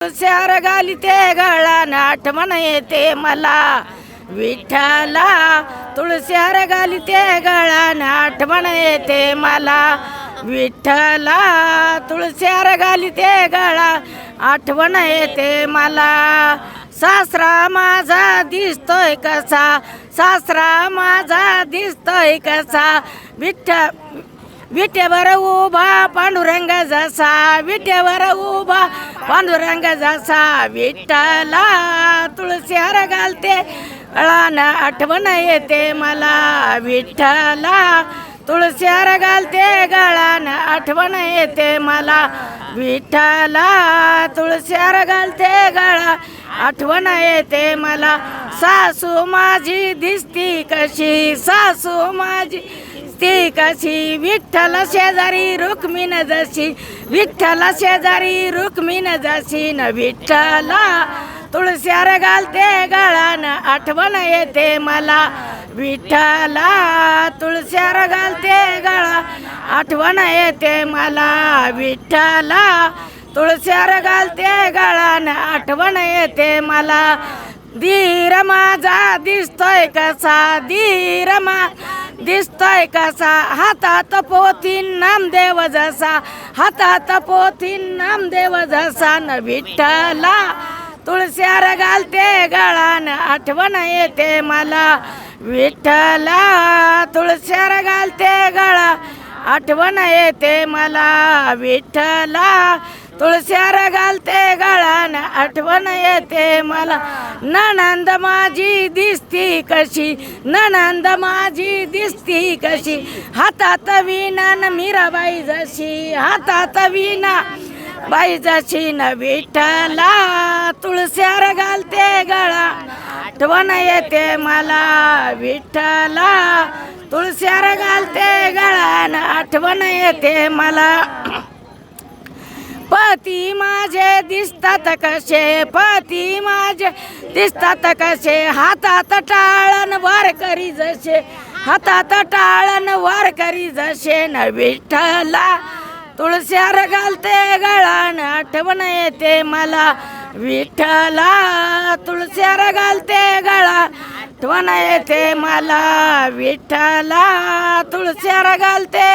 तुळस्यावर घालिते गळान आठवण येते मला विठ्ठला. तुळस्यावर घालिते गळान आठवण येते मला विठ्ठला. तुळस्यावर घालिते गळा आठवण येते मला. सासरा माझा दिसतोय कसा, सासरा माझा दिसतोय कसा, विट्यावर उभा पांडुरंग जसा, विट्यावर उभा पांडुरंग जसा विठ्ठला. तुळस्यावर घालते गळान आठवण येते मला विठ्ठला. तुळस्यावर घालते गळान आठवण येते मला विठ्ठला. तुळस्यावर घालते गळा आठवण येते मला. सासू माझी दिसती कशी, सासू माझी ती कशी, विठ्ठल शेजारी रुक्मिण जशी, विठ्ठल शेजारी रुक्मिण जशी न विठ्ठला. तुळस्यावर घालते गळान आठवण येते मला विठ्ठला. तुळस्यावर घालते गळा आठवण येते मला विठ्ठला. तुळस्यावर घालते गळान आठवण येते मला. धीर माझा दिसतोय कसा, धीर दिसतोय कसा, हातात पोथी नामदेव जसा, हातात पोथी नामदेव जसा न विठ्ठला. तुळस्यावर घालते गळान आठवण येते मला विठ्ठला. तुळस्यावर घालते गळा आठवण येते मला विठ्ठला. तुळस्यावर घालते गळान आठवण येते मला. नणंद माझी दिसती कशी, नणंद माझी दिसती कशी, हातात वीणा न मीराबाई जशी, हातात वीणा बाई जशी न विठ्ठला. तुळस्यावर घालते गळा आठवण येते मला विठ्ठला. तुळस्यावर घालते गळान आठवण येते मला. पती माझे दिसतात कसे, पती माझे दिसतात कसे, हातात टाळन वार करी जसे, हातात टाळन वार करी जसे न विठ्ठला. तुळस्यावर घालते गळान आठवण येते मला विठ्ठला. तुळस्यावर घालते गळा आठवण येते मला विठ्ठला. तुळस्यावर घालते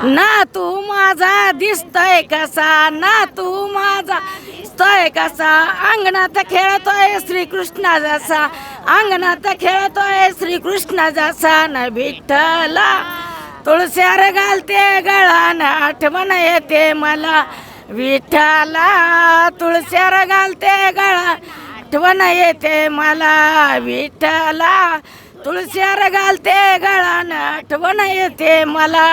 ना तू माझा दिसतोय कसा, ना तू माझा दिसतोय कसा, अंगणात खेळतोय श्रीकृष्ण जसा, अंगणात खेळतोय श्रीकृष्ण जसा न विठ्ठला. तुळस्यावर घालते गळान आठवण येते मला विठ्ठला. तुळस्यावर घालते गळा आठवण येते मला विठ्ठला. तुळस्यावर घालते गळान आठवण येते मला.